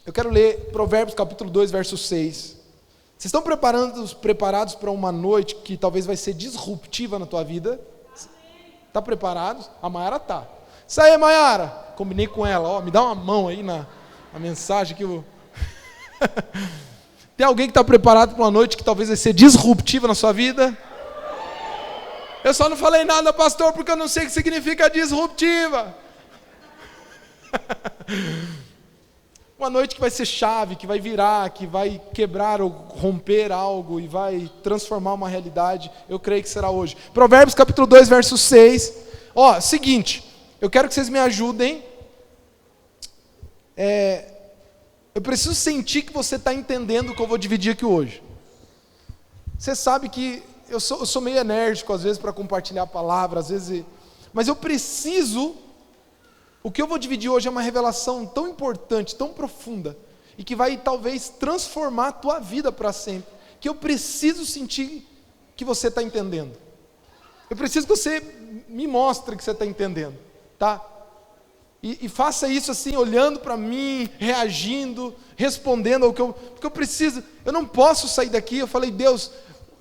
Eu quero ler Provérbios capítulo 2, verso 6. Vocês estão preparados para uma noite que talvez vai ser disruptiva na tua vida? Está preparados? A Maiara está. Isso aí, Maiara. Combinei com ela. Me dá uma mão aí na mensagem que eu... Tem alguém que está preparado para uma noite que talvez vai ser disruptiva na sua vida? Eu só não falei nada, pastor, porque eu não sei o que significa disruptiva. Uma noite que vai ser chave, que vai virar, que vai quebrar ou romper algo e vai transformar uma realidade, eu creio que será hoje. Provérbios capítulo 2, verso 6. Seguinte, eu quero que vocês me ajudem. Eu preciso sentir que você está entendendo o que eu vou dividir aqui hoje. Você sabe que eu sou meio enérgico às vezes para compartilhar a palavra, às vezes, mas eu preciso... O que eu vou dividir hoje é uma revelação tão importante, tão profunda, e que vai talvez transformar a tua vida para sempre, que eu preciso sentir que você está entendendo. Eu preciso que você me mostre que você está entendendo, tá? E faça isso assim, olhando para mim, reagindo, respondendo ao porque eu preciso. Eu não posso sair daqui. Eu falei, Deus,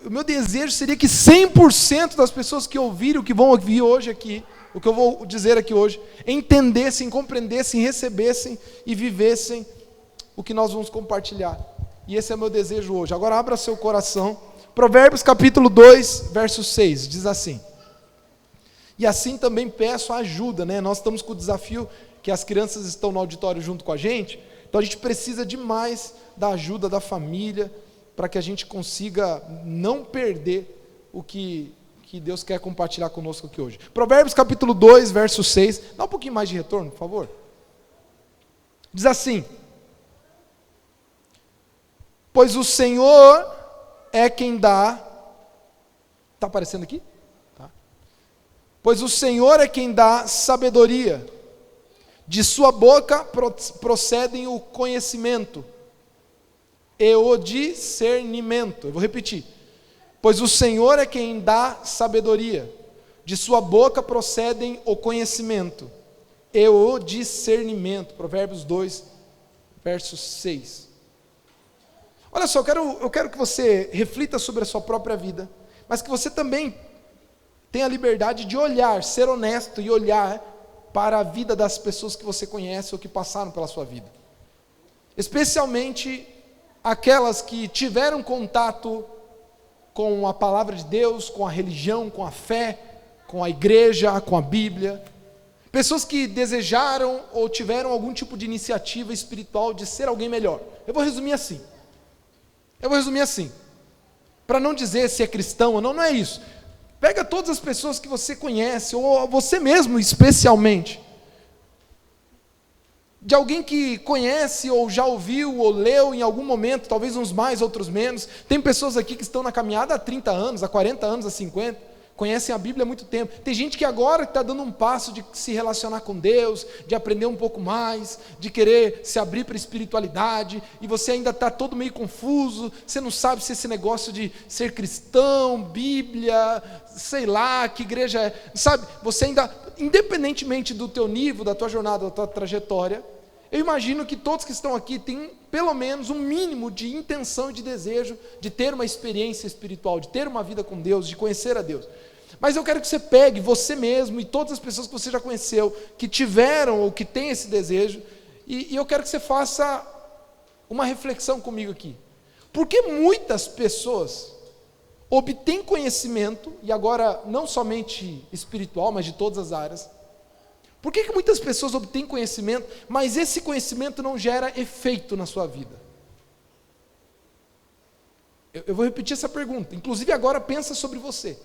o meu desejo seria que 100% das pessoas que ouvirem o que vão ouvir hoje aqui, o que eu vou dizer aqui hoje, entendessem, compreendessem, recebessem e vivessem o que nós vamos compartilhar. E esse é o meu desejo hoje. Agora abra seu coração. Provérbios capítulo 2, verso 6, diz assim. E assim também peço ajuda, né? Nós estamos com o desafio que as crianças estão no auditório junto com a gente, então a gente precisa demais da ajuda da família, para que a gente consiga não perder o que Deus quer compartilhar conosco aqui hoje. Provérbios capítulo 2, verso 6. Dá um pouquinho mais de retorno, por favor. Diz assim: pois o Senhor é quem dá... Está aparecendo aqui? Tá. Pois o Senhor é quem dá sabedoria. De sua boca procedem o conhecimento e o discernimento. Eu vou repetir. Pois o Senhor é quem dá sabedoria, de sua boca procedem o conhecimento e o discernimento. Provérbios 2, verso 6. Olha só, eu quero que você reflita sobre a sua própria vida, mas que você também tenha a liberdade de olhar, ser honesto e olhar para a vida das pessoas que você conhece ou que passaram pela sua vida. Especialmente aquelas que tiveram contato com a palavra de Deus, com a religião, com a fé, com a igreja, com a Bíblia. Pessoas que desejaram ou tiveram algum tipo de iniciativa espiritual de ser alguém melhor. Eu vou resumir assim. Para não dizer se é cristão ou não, não é isso. Pega todas as pessoas que você conhece, ou você mesmo especialmente, de alguém que conhece, ou já ouviu, ou leu em algum momento, talvez uns mais, outros menos. Tem pessoas aqui que estão na caminhada há 30 anos, há 40 anos, há 50, conhecem a Bíblia há muito tempo. Tem gente que agora está dando um passo de se relacionar com Deus, de aprender um pouco mais, de querer se abrir para a espiritualidade, e você ainda está todo meio confuso, você não sabe se esse negócio de ser cristão, Bíblia, sei lá, que igreja é, sabe? Você ainda, independentemente do teu nível, da tua jornada, da tua trajetória, eu imagino que todos que estão aqui têm pelo menos um mínimo de intenção e de desejo de ter uma experiência espiritual, de ter uma vida com Deus, de conhecer a Deus. Mas eu quero que você pegue você mesmo e todas as pessoas que você já conheceu, que tiveram ou que têm esse desejo, e eu quero que você faça uma reflexão comigo aqui. Por que muitas pessoas obtêm conhecimento, e agora não somente espiritual, mas de todas as áreas? Por que muitas pessoas obtêm conhecimento, mas esse conhecimento não gera efeito na sua vida? Eu vou repetir essa pergunta, inclusive agora pensa sobre você.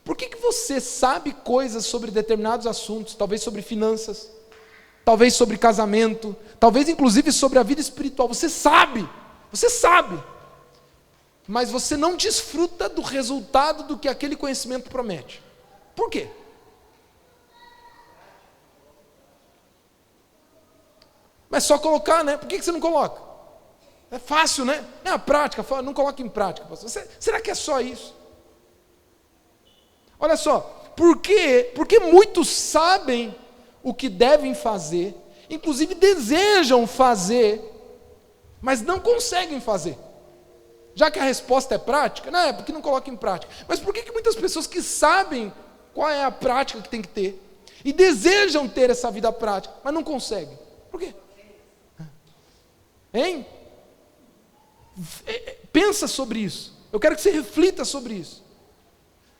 Por que você sabe coisas sobre determinados assuntos, talvez sobre finanças, talvez sobre casamento, talvez inclusive sobre a vida espiritual? Você sabe, mas você não desfruta do resultado do que aquele conhecimento promete. Por quê? Mas só colocar, né? Por que você não coloca? É fácil, né? É a prática, não coloca em prática. Será que é só isso? Olha só, porque muitos sabem o que devem fazer, inclusive desejam fazer mas não conseguem fazer. Já que a resposta é prática, não é porque não colocam em prática. Mas por que muitas pessoas que sabem qual é a prática que tem que ter, e desejam ter essa vida prática, mas não conseguem? Por quê? Hein? Pensa sobre isso. Eu quero que você reflita sobre isso.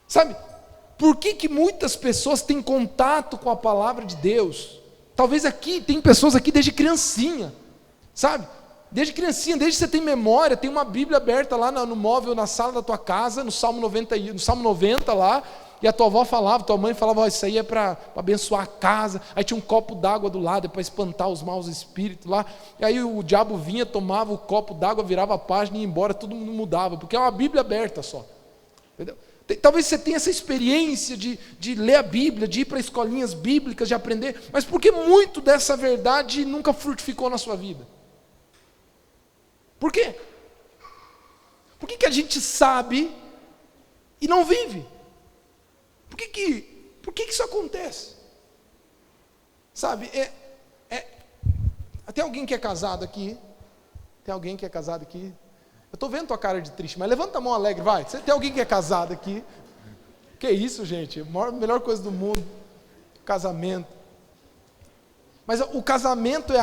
Sabe, por que muitas pessoas têm contato com a palavra de Deus? Talvez aqui, tem pessoas aqui desde criancinha, sabe? Desde criancinha, desde que você tem memória, tem uma Bíblia aberta lá no móvel, na sala da tua casa, no Salmo 90 lá, e a tua avó falava, tua mãe falava, isso aí é para abençoar a casa, aí tinha um copo d'água do lado, para espantar os maus espíritos lá, e aí o diabo vinha, tomava o copo d'água, virava a página e ia embora, todo mundo mudava, porque é uma Bíblia aberta só, entendeu? Talvez você tenha essa experiência de ler a Bíblia, de ir para escolinhas bíblicas, de aprender, mas por que muito dessa verdade nunca frutificou na sua vida? Por quê? Por que a gente sabe e não vive? Por que isso acontece? Sabe, tem alguém que é casado aqui? Tem alguém que é casado aqui? Eu estou vendo tua cara de triste, mas levanta a mão alegre, vai. Tem alguém que é casado aqui? Que isso, gente? A melhor coisa do mundo, casamento. Mas o casamento é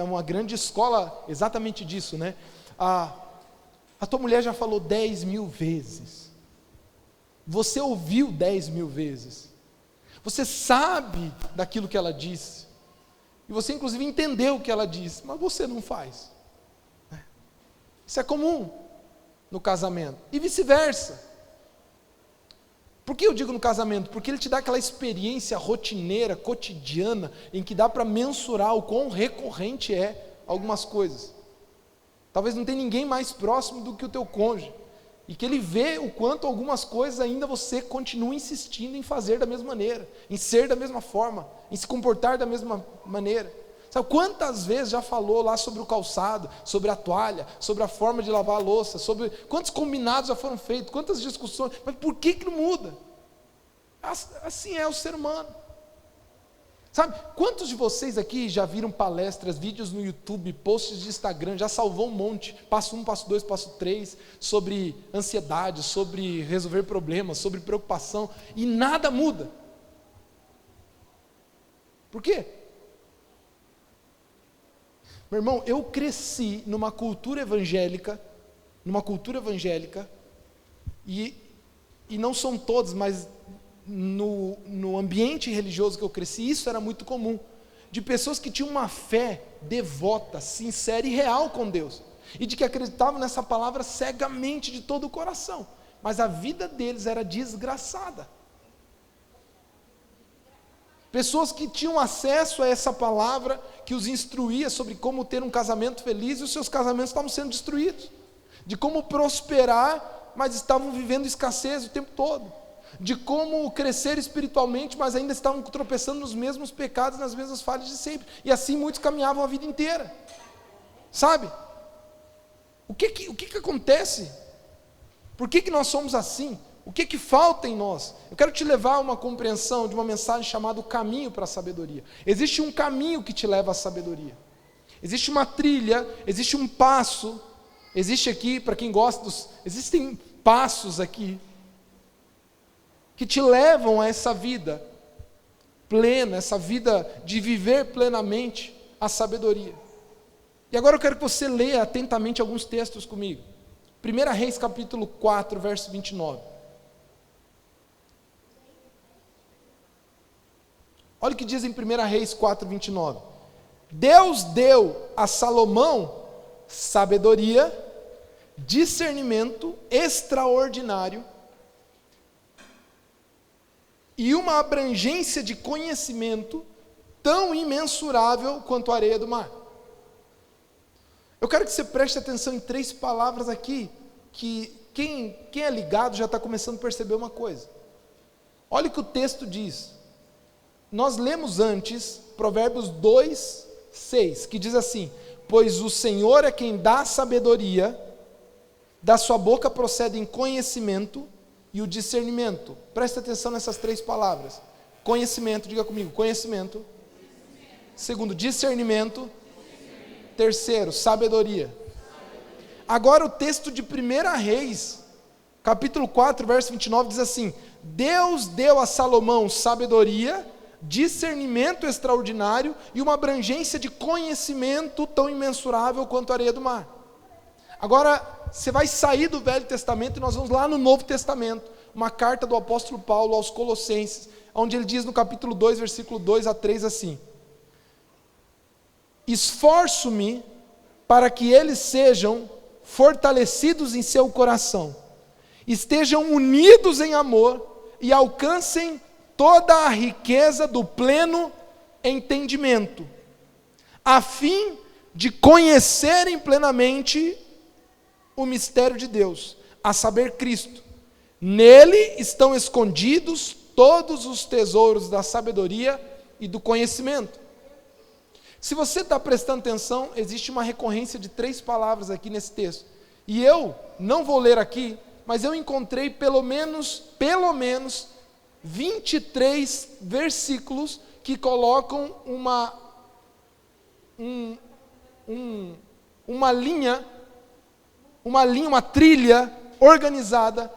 uma grande escola exatamente disso, né? A tua mulher já falou 10.000 vezes. Você ouviu 10.000 vezes. Você sabe daquilo que ela disse. E você inclusive entendeu o que ela disse, mas você não faz. Isso é comum no casamento. E vice-versa. Por que eu digo no casamento? Porque ele te dá aquela experiência rotineira, cotidiana, em que dá para mensurar o quão recorrente é algumas coisas. Talvez não tenha ninguém mais próximo do que o teu cônjuge. E que ele vê o quanto algumas coisas ainda você continua insistindo em fazer da mesma maneira, em ser da mesma forma, em se comportar da mesma maneira. Sabe quantas vezes já falou lá sobre o calçado, sobre a toalha, sobre a forma de lavar a louça, sobre quantos combinados já foram feitos, quantas discussões, mas por que não muda? Assim é o ser humano. Sabe, quantos de vocês aqui já viram palestras, vídeos no YouTube, posts de Instagram, já salvou um monte, passo 1, passo 2, passo 3, sobre ansiedade, sobre resolver problemas, sobre preocupação, e nada muda? Por quê? Meu irmão, eu cresci numa cultura evangélica, e não são todos, mas no ambiente religioso que eu cresci, isso era muito comum, de pessoas que tinham uma fé devota, sincera e real com Deus, e de que acreditavam nessa palavra cegamente de todo o coração, mas a vida deles era desgraçada. Pessoas que tinham acesso a essa palavra, que os instruía sobre como ter um casamento feliz, e os seus casamentos estavam sendo destruídos, de como prosperar, mas estavam vivendo escassez o tempo todo, de como crescer espiritualmente, mas ainda estavam tropeçando nos mesmos pecados, nas mesmas falhas de sempre, e assim muitos caminhavam a vida inteira, sabe? O que acontece? Por que nós somos assim? O que falta em nós? Eu quero te levar a uma compreensão de uma mensagem chamada o caminho para a sabedoria. Existe um caminho que te leva à sabedoria. Existe uma trilha, existe um passo. Existe aqui, para quem gosta existem passos aqui que te levam a essa vida plena, essa vida de viver plenamente a sabedoria. E agora eu quero que você leia atentamente alguns textos comigo. 1 Reis capítulo 4, verso 29. Olha o que diz em 1 Reis 4, 29. Deus deu a Salomão sabedoria, discernimento extraordinário e uma abrangência de conhecimento tão imensurável quanto a areia do mar. Eu quero que você preste atenção em 3 palavras aqui, que quem é ligado já está começando a perceber uma coisa. Olha o que o texto diz. Nós lemos antes Provérbios 2, 6, que diz assim: pois o Senhor é quem dá sabedoria, da sua boca procedem conhecimento e o discernimento. Preste atenção nessas 3 palavras. Conhecimento, diga comigo, conhecimento. Segundo, discernimento. Terceiro, sabedoria. Agora o texto de 1 Reis, capítulo 4, verso 29, diz assim: Deus deu a Salomão sabedoria, discernimento extraordinário e uma abrangência de conhecimento tão imensurável quanto a areia do mar. Agora, você vai sair do Velho Testamento e nós vamos lá no Novo Testamento, uma carta do apóstolo Paulo aos Colossenses, onde ele diz no capítulo 2, versículo 2 a 3 assim: esforço-me para que eles sejam fortalecidos em seu coração, estejam unidos em amor e alcancem toda a riqueza do pleno entendimento, a fim de conhecerem plenamente o mistério de Deus, a saber, Cristo. Nele estão escondidos todos os tesouros da sabedoria e do conhecimento. Se você está prestando atenção, existe uma recorrência de 3 palavras aqui nesse texto. E eu não vou ler aqui, mas eu encontrei pelo menos 23 versículos que colocam uma trilha organizada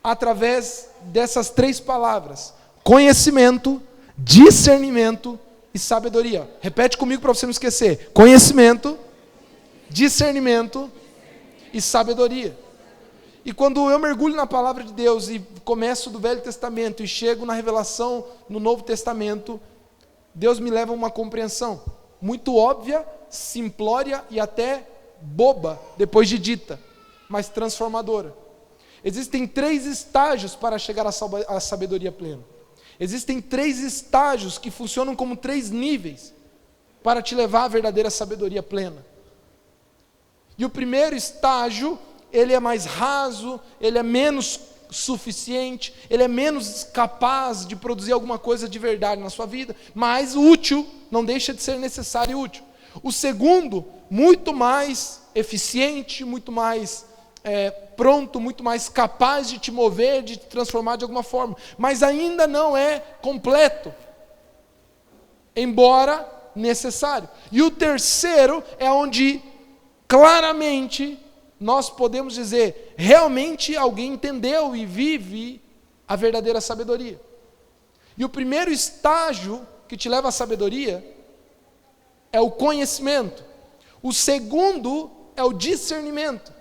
através dessas 3 palavras: conhecimento, discernimento e sabedoria. Repete comigo para você não esquecer: conhecimento, discernimento e sabedoria. E quando eu mergulho na palavra de Deus e começo do Velho Testamento e chego na revelação no Novo Testamento, Deus me leva a uma compreensão muito óbvia, simplória e até boba, depois de dita, mas transformadora. Existem 3 estágios para chegar à sabedoria plena. Existem 3 estágios que funcionam como 3 níveis para te levar à verdadeira sabedoria plena. E o primeiro estágio, ele é mais raso, ele é menos suficiente, ele é menos capaz de produzir alguma coisa de verdade na sua vida, mas útil, não deixa de ser necessário e útil. O segundo, muito mais eficiente, muito mais pronto, muito mais capaz de te mover, de te transformar de alguma forma, mas ainda não é completo, embora necessário. E o terceiro é onde claramente nós podemos dizer, realmente alguém entendeu e vive a verdadeira sabedoria. E o primeiro estágio que te leva à sabedoria é o conhecimento. O segundo é o discernimento.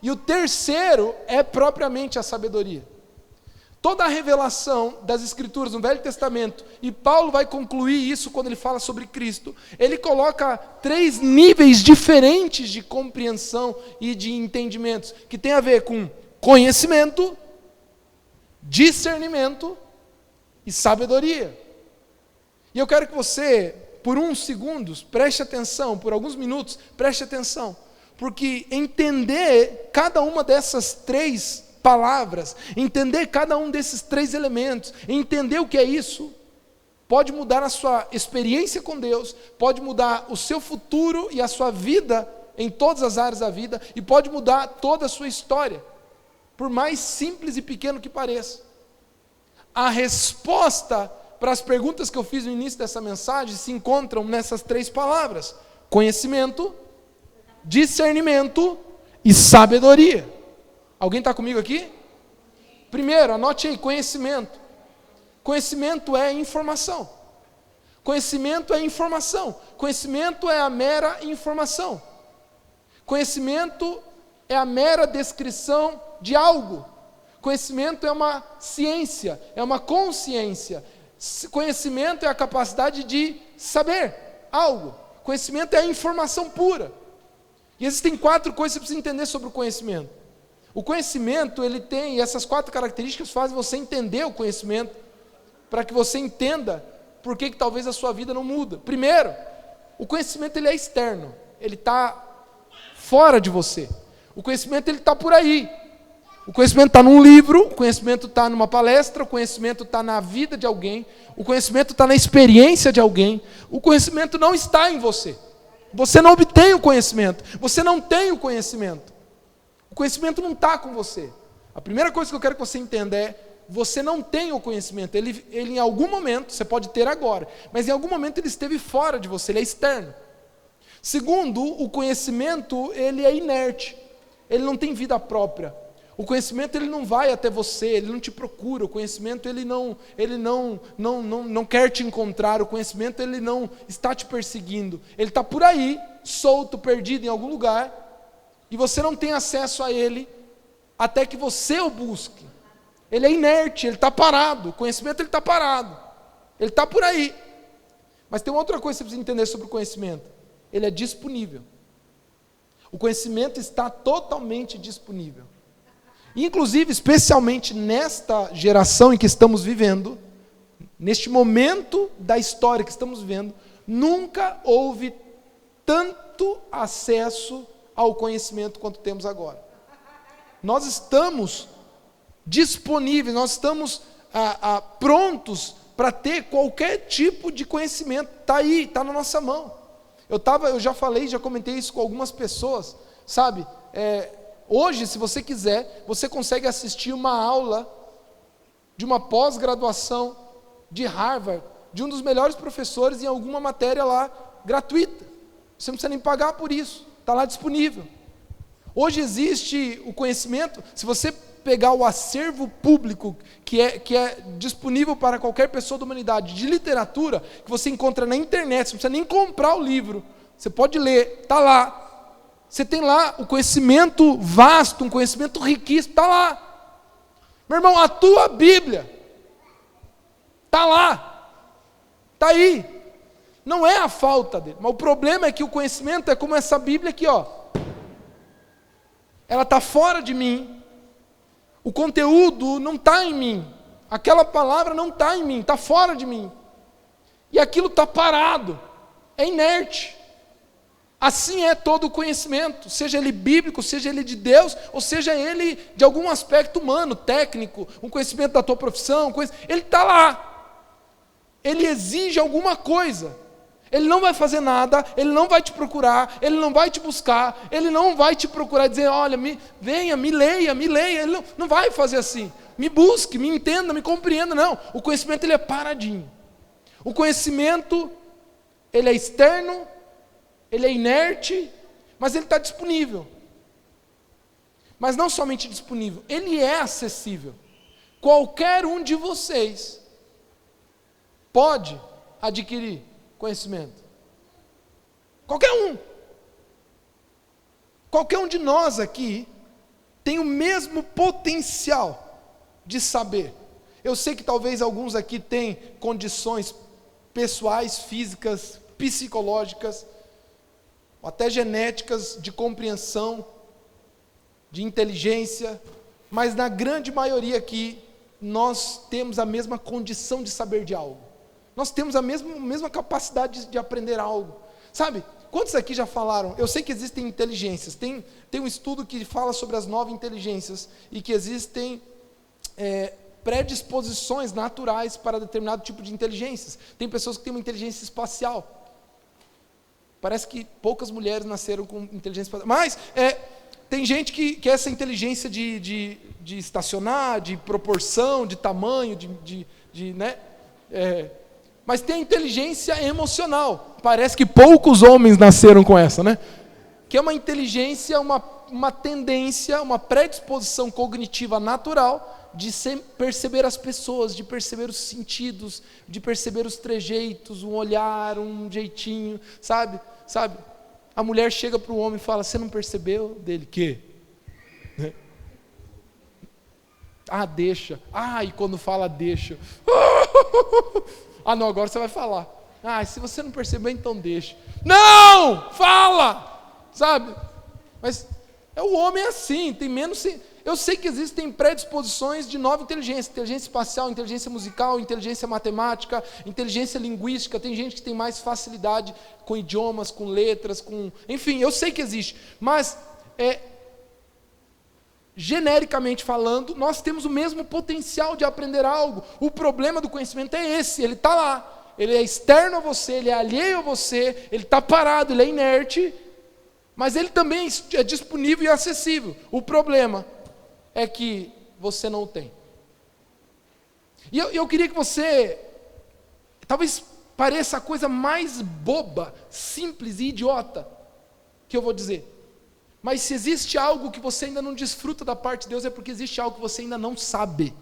E o terceiro é propriamente a sabedoria. Toda a revelação das Escrituras no Velho Testamento, e Paulo vai concluir isso quando ele fala sobre Cristo, ele coloca 3 níveis diferentes de compreensão e de entendimentos, que tem a ver com conhecimento, discernimento e sabedoria. E eu quero que você, por uns segundos, preste atenção, por alguns minutos, preste atenção, porque entender cada uma dessas 3 palavras, entender cada um desses 3 elementos, entender o que é isso, pode mudar a sua experiência com Deus, pode mudar o seu futuro e a sua vida em todas as áreas da vida, e pode mudar toda a sua história, por mais simples e pequeno que pareça. A resposta para as perguntas que eu fiz no início dessa mensagem se encontram nessas 3 palavras: conhecimento, discernimento e sabedoria. Alguém está comigo aqui? Primeiro, anote aí: conhecimento. Conhecimento é informação. Conhecimento é informação. Conhecimento é a mera informação. Conhecimento é a mera descrição de algo. Conhecimento é uma ciência, é uma consciência. Conhecimento é a capacidade de saber algo. Conhecimento é a informação pura. E existem 4 coisas que você precisa entender sobre o conhecimento. O conhecimento, ele tem essas 4 características, fazem você entender o conhecimento, para que você entenda por que talvez a sua vida não muda. Primeiro, o conhecimento ele é externo, ele está fora de você. O conhecimento ele está por aí. O conhecimento está num livro, o conhecimento está numa palestra, o conhecimento está na vida de alguém, o conhecimento está na experiência de alguém. O conhecimento não está em você. Você não obtém o conhecimento, você não tem o conhecimento. O conhecimento não está com você. A primeira coisa que eu quero que você entenda é: você não tem o conhecimento. Ele em algum momento, você pode ter agora, mas em algum momento ele esteve fora de você, ele é externo. Segundo, o conhecimento, ele é inerte, ele não tem vida própria. O conhecimento, ele não vai até você, ele não te procura. O conhecimento, ele não quer te encontrar. O conhecimento, ele não está te perseguindo. Ele está por aí, solto, perdido em algum lugar, e você não tem acesso a ele até que você o busque. Ele é inerte, ele está parado. O conhecimento, ele está parado. Ele está por aí. Mas tem uma outra coisa que você precisa entender sobre o conhecimento. Ele é disponível. O conhecimento está totalmente disponível. Inclusive, especialmente nesta geração em que estamos vivendo, neste momento da história que estamos vivendo, nunca houve tanto acesso ao conhecimento quanto temos agora. Nós estamos disponíveis, nós estamos prontos para ter qualquer tipo de conhecimento. Está aí, está na nossa mão. Eu já falei, já comentei isso com algumas pessoas, sabe? Hoje, se você quiser, você consegue assistir uma aula de uma pós-graduação de Harvard, de um dos melhores professores em alguma matéria lá, gratuita. Você não precisa nem pagar por isso, está lá disponível. Hoje existe o conhecimento, se você pegar o acervo público, que é disponível para qualquer pessoa da humanidade, de literatura, que você encontra na internet, você não precisa nem comprar o livro, você pode ler, está lá. Você tem lá o conhecimento vasto, um conhecimento riquíssimo, está lá. Meu irmão, a tua Bíblia está lá, está aí. Não é a falta dele, mas o problema é que o conhecimento é como essa Bíblia aqui, ó. Ela está fora de mim. O conteúdo não está em mim. Aquela palavra não está em mim, está fora de mim. E aquilo está parado, é inerte. Assim é todo o conhecimento, seja ele bíblico, seja ele de Deus, ou seja ele de algum aspecto humano, técnico, um conhecimento da tua profissão, ele está lá. Ele exige alguma coisa. Ele não vai fazer nada, ele não vai te procurar, ele não vai te buscar, ele não vai te procurar e dizer, olha, venha, me leia, ele não vai fazer assim. Me busque, me entenda, me compreenda, não. O conhecimento, ele é paradinho. O conhecimento, ele é externo, ele é inerte, mas ele está disponível. Mas não somente disponível, ele é acessível. Qualquer um de vocês pode adquirir conhecimento. Qualquer um. Qualquer um de nós aqui tem o mesmo potencial de saber. Eu sei que talvez alguns aqui tenham condições pessoais, físicas, psicológicas, ou até genéticas de compreensão, de inteligência, mas na grande maioria aqui, nós temos a mesma condição de saber de algo. Nós temos a mesma capacidade de aprender algo. Sabe, quantos aqui já falaram? Eu sei que existem inteligências, tem um estudo que fala sobre as 9 inteligências, e que existem predisposições naturais para determinado tipo de inteligências. Tem pessoas que têm uma inteligência espacial. Parece que poucas mulheres nasceram com inteligência espacial. Mas tem gente que essa inteligência de estacionar, de proporção, de tamanho, né? Mas tem a inteligência emocional. Parece que poucos homens nasceram com essa, né? Que é uma inteligência, uma tendência, uma predisposição cognitiva natural de perceber as pessoas, de perceber os sentidos, de perceber os trejeitos, um olhar, um jeitinho, sabe? A mulher chega para o homem e fala, você não percebeu? Dele, quê? Deixa. E quando fala deixa. Não, agora você vai falar. Se você não percebeu, então deixa. Não! Fala! Sabe? Mas o homem é assim, tem menos... Eu sei que existem predisposições de 9 inteligências. Inteligência espacial, inteligência musical, inteligência matemática, inteligência linguística. Tem gente que tem mais facilidade com idiomas, com letras, enfim, eu sei que existe. Mas, genericamente falando, nós temos o mesmo potencial de aprender algo. O problema do conhecimento é esse, ele está lá. Ele é externo a você, ele é alheio a você, ele está parado, ele é inerte, mas ele também é disponível e acessível. O problema é que você não o tem. E eu queria que você, talvez pareça a coisa mais boba, simples e idiota que eu vou dizer. Mas se existe algo que você ainda não desfruta da parte de Deus, é porque existe algo que você ainda não sabe.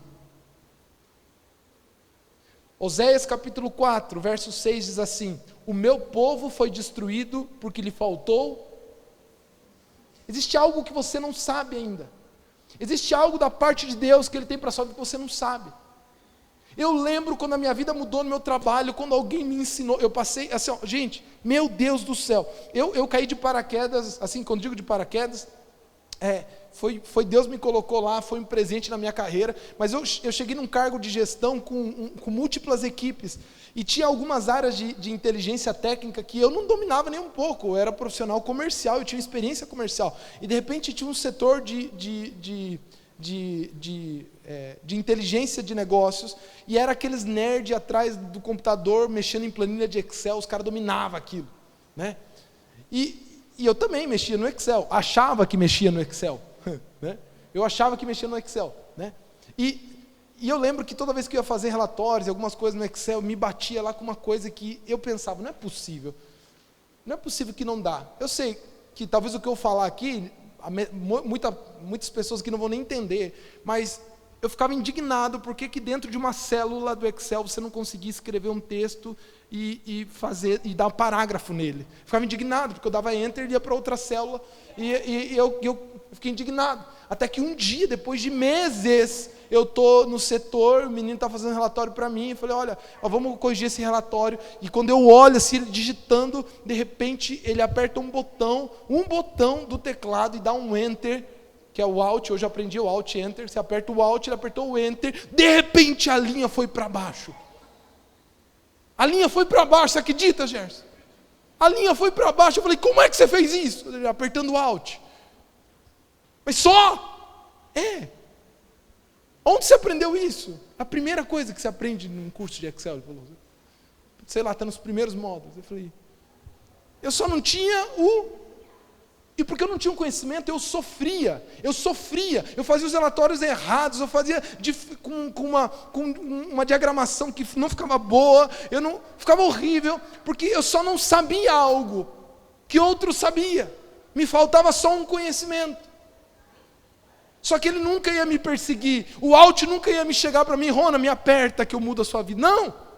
Oséias capítulo 4, verso 6 diz assim: o meu povo foi destruído porque lhe faltou. Existe algo que você não sabe ainda. Existe algo da parte de Deus que Ele tem para a sua vida que você não sabe. Eu lembro quando a minha vida mudou no meu trabalho, quando alguém me ensinou, eu passei, assim, ó, gente, meu Deus do céu, eu caí de paraquedas, assim, quando digo de paraquedas, foi Deus me colocou lá, foi um presente na minha carreira, mas eu cheguei num cargo de gestão com múltiplas equipes, e tinha algumas áreas de inteligência técnica que eu não dominava nem um pouco, eu era profissional comercial, eu tinha experiência comercial, e de repente tinha um setor de inteligência de negócios, e era aqueles nerds atrás do computador, mexendo em planilha de Excel, os caras dominavam aquilo, né? E eu também mexia no Excel, achava que mexia no Excel, né? Eu achava que mexia no Excel, né? E eu lembro que toda vez que eu ia fazer relatórios, algumas coisas no Excel, me batia lá com uma coisa que eu pensava, não é possível que não dá. Eu sei que talvez o que eu falar aqui, muitas pessoas que não vão nem entender, mas eu ficava indignado porque que dentro de uma célula do Excel você não conseguia escrever um texto e dar um parágrafo nele. Ficava indignado porque eu dava enter e ia para outra célula e eu fiquei indignado. Até que um dia, depois de meses, eu estou no setor, o menino está fazendo um relatório para mim, eu falei, olha, vamos corrigir esse relatório, e quando eu olho assim, ele digitando, de repente ele aperta um botão do teclado e dá um enter, que é o Alt, hoje eu aprendi o Alt Enter, você aperta o Alt, ele apertou o Enter, de repente a linha foi para baixo. A linha foi para baixo, você acredita, Gerson? A linha foi para baixo, eu falei, como é que você fez isso? Apertando o Alt. Mas só? Onde você aprendeu isso? A primeira coisa que você aprende num curso de Excel, ele falou, sei lá, está nos primeiros módulos. Eu falei, eu só não tinha e porque eu não tinha um conhecimento, eu sofria, eu fazia os relatórios errados, eu fazia com uma diagramação que não ficava boa, ficava horrível, porque eu só não sabia algo que outro sabia, me faltava só um conhecimento. Só que ele nunca ia me perseguir, o Alt nunca ia me chegar para mim, Rona, me aperta que eu mudo a sua vida. Não!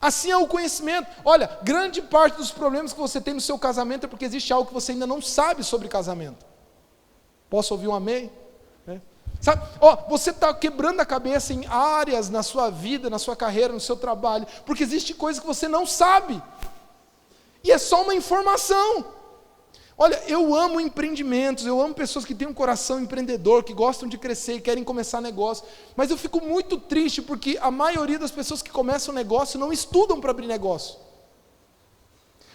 Assim é o conhecimento. Olha, grande parte dos problemas que você tem no seu casamento é porque existe algo que você ainda não sabe sobre casamento. Posso ouvir um amém? Sabe? Você está quebrando a cabeça em áreas na sua vida, na sua carreira, no seu trabalho, porque existe coisa que você não sabe. E é só uma informação. Olha, eu amo empreendimentos, eu amo pessoas que têm um coração empreendedor, que gostam de crescer e querem começar negócio, mas eu fico muito triste porque a maioria das pessoas que começam negócio não estudam para abrir negócio.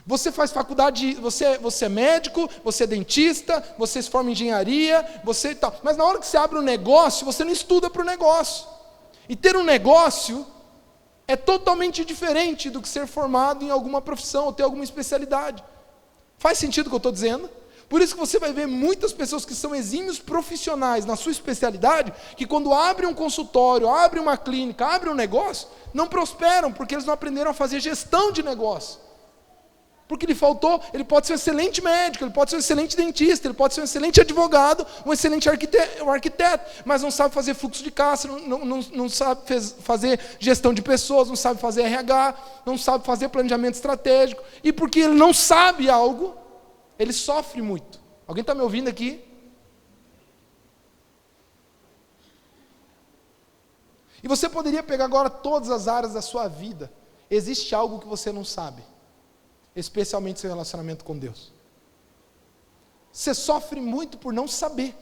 Você faz faculdade, você é médico, você é dentista, você se forma em engenharia, você tal, mas na hora que você abre um negócio, você não estuda para o negócio. E ter um negócio é totalmente diferente do que ser formado em alguma profissão ou ter alguma especialidade. Faz sentido o que eu estou dizendo? Por isso que você vai ver muitas pessoas que são exímios profissionais na sua especialidade, que quando abrem um consultório, abrem uma clínica, abrem um negócio, não prosperam, porque eles não aprenderam a fazer gestão de negócio. Porque lhe faltou, ele pode ser um excelente médico, ele pode ser um excelente dentista, ele pode ser um excelente advogado, um excelente arquiteto, mas não sabe fazer fluxo de caixa, não sabe fazer gestão de pessoas, não sabe fazer RH, não sabe fazer planejamento estratégico, e porque ele não sabe algo, ele sofre muito. Alguém está me ouvindo aqui? E você poderia pegar agora todas as áreas da sua vida, existe algo que você não sabe, especialmente seu relacionamento com Deus. Você sofre muito por não saber.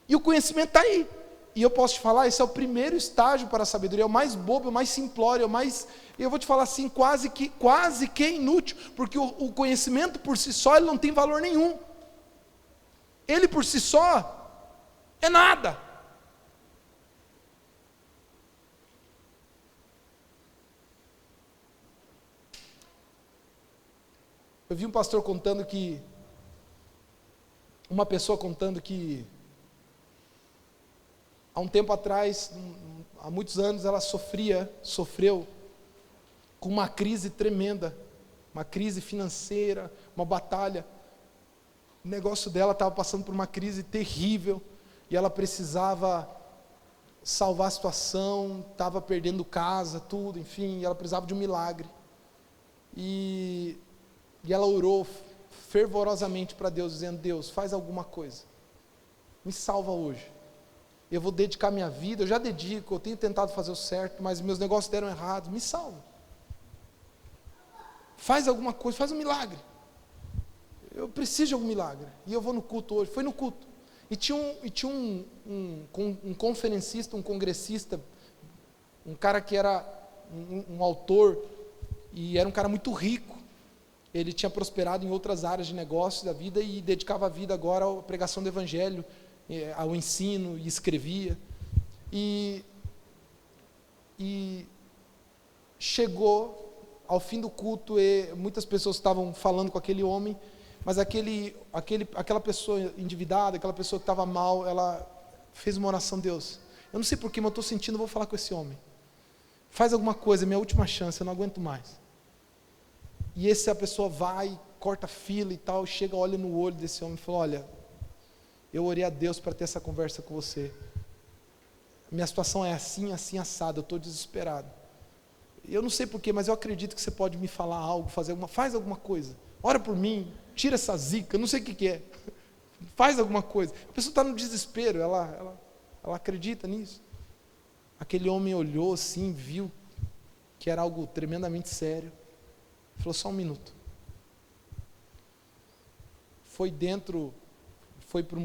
E o conhecimento está aí. E eu posso te falar, esse é o primeiro estágio para a sabedoria, é o mais bobo, é o mais simplório, eu vou te falar assim, quase que inútil, porque o conhecimento por si só, ele não tem valor nenhum. Ele por si só é nada. Eu vi um pastor uma pessoa contando que há um tempo atrás, há muitos anos, ela sofreu com uma crise tremenda, uma crise financeira, uma batalha. O negócio dela estava passando por uma crise terrível, e ela precisava salvar a situação, estava perdendo casa, tudo, enfim, e ela precisava de um milagre. E ela orou fervorosamente para Deus, dizendo: Deus, faz alguma coisa, me salva hoje. Eu vou dedicar minha vida, eu já dedico, eu tenho tentado fazer o certo, mas meus negócios deram errado, me salva. Faz alguma coisa, faz um milagre. Eu preciso de algum milagre. E eu vou no culto hoje. Foi no culto. E tinha um conferencista, um congressista, um cara que era um autor, e era um cara muito rico. Ele tinha prosperado em outras áreas de negócios da vida e dedicava a vida agora à pregação do evangelho, ao ensino, e escrevia. E chegou ao fim do culto, e muitas pessoas estavam falando com aquele homem, mas aquela pessoa endividada, aquela pessoa que estava mal, ela fez uma oração: Deus, eu não sei porquê, mas eu estou sentindo, eu vou falar com esse homem. Faz alguma coisa, é minha última chance, eu não aguento mais. E a pessoa vai, corta fila e tal, chega, olha no olho desse homem e fala: olha, eu orei a Deus para ter essa conversa com você. Minha situação é assim, assim, assada, eu estou desesperado. Eu não sei porquê, mas eu acredito que você pode me falar algo, faz alguma coisa. Ora por mim, tira essa zica, eu não sei o que é. Faz alguma coisa. A pessoa está no desespero, ela acredita nisso. Aquele homem olhou assim, viu que era algo tremendamente sério. Falou: só um minuto. Foi para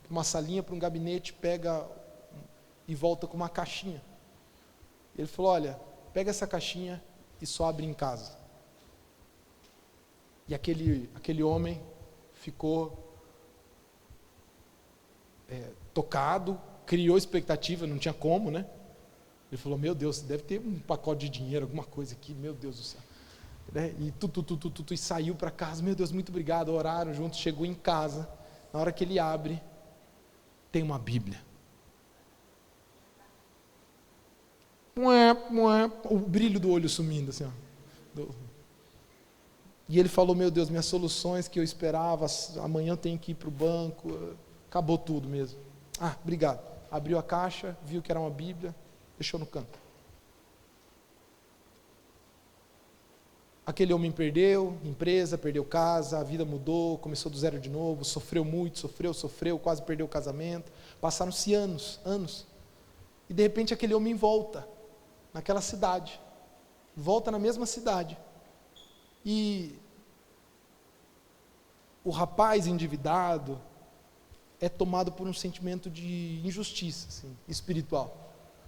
uma salinha, para um gabinete, pega e volta com uma caixinha. Ele falou: olha, pega essa caixinha e só abre em casa. E aquele homem ficou tocado, criou expectativa, não tinha como, né? Ele falou: meu Deus, deve ter um pacote de dinheiro, alguma coisa aqui, meu Deus do céu. E saiu para casa. Meu Deus, muito obrigado. Oraram juntos, chegou em casa. Na hora que ele abre, tem uma Bíblia. O brilho do olho sumindo assim, ó. E ele falou: meu Deus, minhas soluções que eu esperava, amanhã eu tenho que ir para o banco, acabou tudo mesmo. Ah, obrigado. Abriu a caixa, viu que era uma Bíblia, deixou no canto. Aquele homem perdeu empresa, perdeu casa, a vida mudou, começou do zero de novo, sofreu muito, sofreu, quase perdeu o casamento. Passaram-se anos. E de repente aquele homem volta naquela cidade, volta na mesma cidade. E o rapaz endividado é tomado por um sentimento de injustiça, assim, espiritual.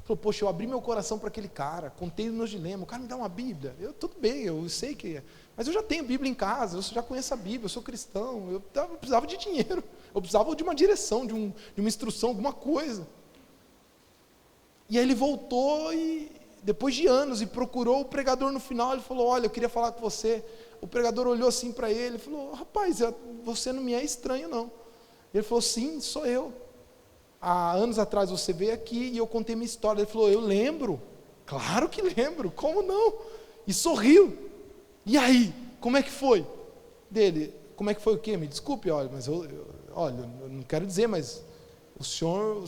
Falou: poxa, eu abri meu coração para aquele cara, contei os meus dilemas, o cara me dá uma Bíblia, tudo bem, eu sei que é, mas eu já tenho Bíblia em casa, eu já conheço a Bíblia, eu sou cristão, eu precisava de dinheiro, eu precisava de uma direção, de uma instrução, alguma coisa. E aí ele voltou, e depois de anos, e procurou o pregador no final. Ele falou: olha, eu queria falar com você. O pregador olhou assim para ele e falou: rapaz, você não me é estranho não. Ele falou: sim, sou eu. Há anos atrás você veio aqui e eu contei minha história. Ele falou: eu lembro, claro que lembro, como não? E sorriu. E aí, como é que foi? Dele: como é que foi o quê? Me desculpe, olha, mas eu não quero dizer, mas o senhor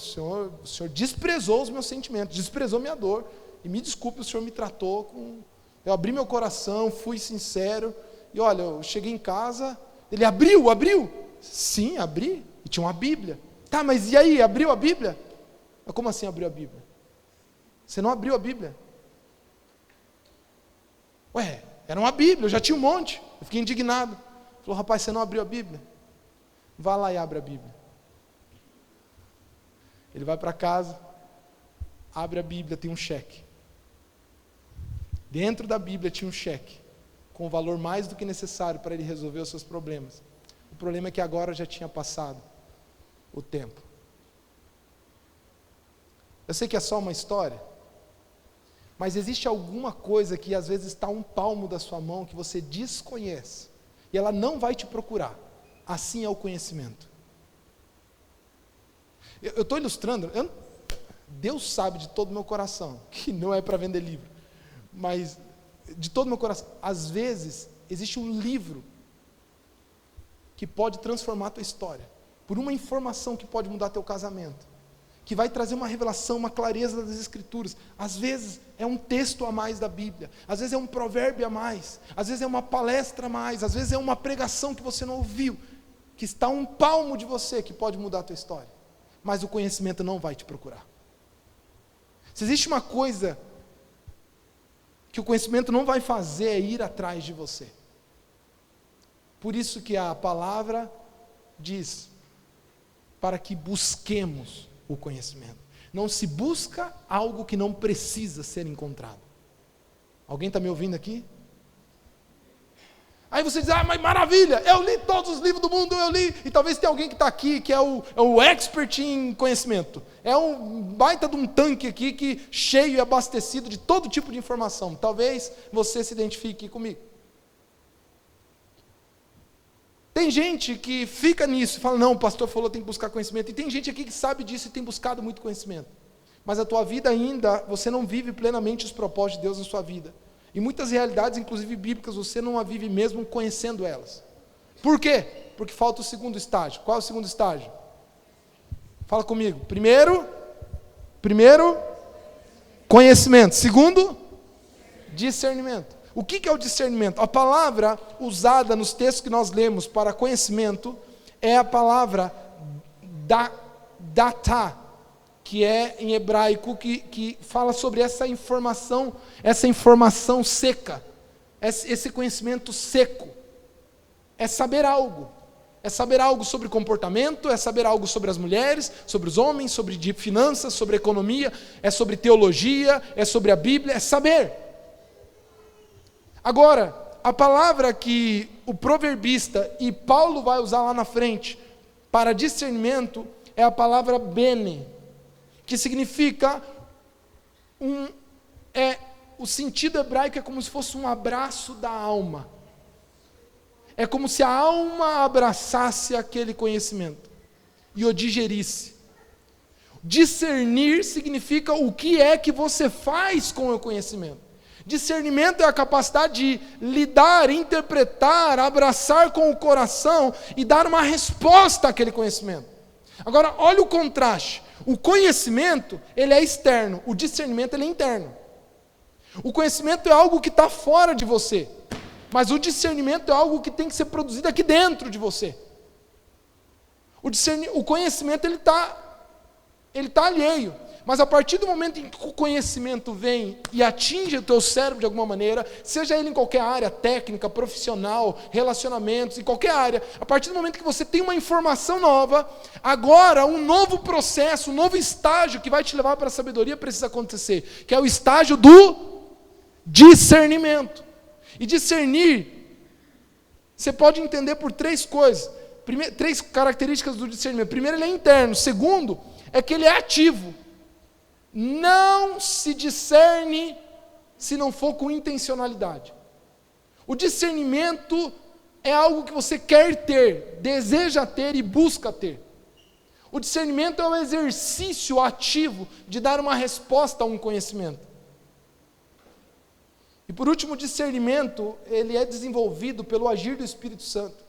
desprezou os meus sentimentos, desprezou minha dor, e me desculpe, o senhor me tratou com... Eu abri meu coração, fui sincero, e olha, eu cheguei em casa, ele abriu? Sim, abri, e tinha uma Bíblia. Tá, mas e aí, abriu a Bíblia? Mas como assim abriu a Bíblia? Você não abriu a Bíblia? Ué, era uma Bíblia, eu já tinha um monte. Eu fiquei indignado. Falou: rapaz, você não abriu a Bíblia? Vá lá e abre a Bíblia. Ele vai para casa, abre a Bíblia, tem um cheque. Dentro da Bíblia tinha um cheque, com o valor mais do que necessário para ele resolver os seus problemas. O problema é que agora já tinha passado o tempo. Eu sei que é só uma história, mas existe alguma coisa que às vezes está a um palmo da sua mão, que você desconhece, e ela não vai te procurar. Assim é o conhecimento. Eu estou ilustrando, Deus sabe de todo o meu coração, que não é para vender livro, mas de todo o meu coração, às vezes existe um livro que pode transformar a tua história, por uma informação que pode mudar teu casamento, que vai trazer uma revelação, uma clareza das Escrituras. Às vezes é um texto a mais da Bíblia, às vezes é um provérbio a mais, às vezes é uma palestra a mais, às vezes é uma pregação que você não ouviu, que está a um palmo de você, que pode mudar a tua história. Mas o conhecimento não vai te procurar. Se existe uma coisa que o conhecimento não vai fazer, é ir atrás de você. Por isso que a palavra diz, para que busquemos o conhecimento. Não se busca algo que não precisa ser encontrado. Alguém está me ouvindo aqui? Aí você diz, mas maravilha, eu li todos os livros do mundo, eu li, e talvez tenha alguém que está aqui, que é o expert em conhecimento, é um baita de um tanque aqui, que cheio e abastecido de todo tipo de informação. Talvez você se identifique comigo. Tem gente que fica nisso, fala, não, o pastor falou, tem que buscar conhecimento, e tem gente aqui que sabe disso e tem buscado muito conhecimento, mas a tua vida ainda, você não vive plenamente os propósitos de Deus na sua vida. E muitas realidades, inclusive bíblicas, você não a vive mesmo conhecendo elas. Por quê? Porque falta o segundo estágio. Qual é o segundo estágio? Fala comigo. Primeiro, conhecimento. Segundo, discernimento. O que é o discernimento? A palavra usada nos textos que nós lemos para conhecimento é a palavra data, que é em hebraico, que fala sobre essa informação seca, esse conhecimento seco. É saber algo sobre comportamento, é saber algo sobre as mulheres, sobre os homens, sobre finanças, sobre economia, é sobre teologia, é sobre a Bíblia, é saber. Agora, a palavra que o proverbista e Paulo vai usar lá na frente para discernimento é a palavra bene, que significa o sentido hebraico é como se fosse um abraço da alma. É como se a alma abraçasse aquele conhecimento e o digerisse. Discernir significa o que é que você faz com o conhecimento. Discernimento é a capacidade de lidar, interpretar, abraçar com o coração e dar uma resposta àquele conhecimento. Agora, olha o contraste. O conhecimento, ele é externo, o discernimento, ele é interno. O conhecimento é algo que está fora de você, mas o discernimento é algo que tem que ser produzido aqui dentro de você. O conhecimento, ele está alheio, mas a partir do momento em que o conhecimento vem e atinge o teu cérebro de alguma maneira, seja ele em qualquer área, técnica, profissional, relacionamentos, em qualquer área, a partir do momento que você tem uma informação nova, agora um novo processo, um novo estágio que vai te levar para a sabedoria precisa acontecer, que é o estágio do discernimento. E discernir, você pode entender por três coisas, três características do discernimento. Primeiro, ele é interno. Segundo, é que ele é ativo. Não se discerne se não for com intencionalidade. O discernimento é algo que você quer ter, deseja ter e busca ter. O discernimento é um exercício ativo de dar uma resposta a um conhecimento. E por último, o discernimento, ele é desenvolvido pelo agir do Espírito Santo.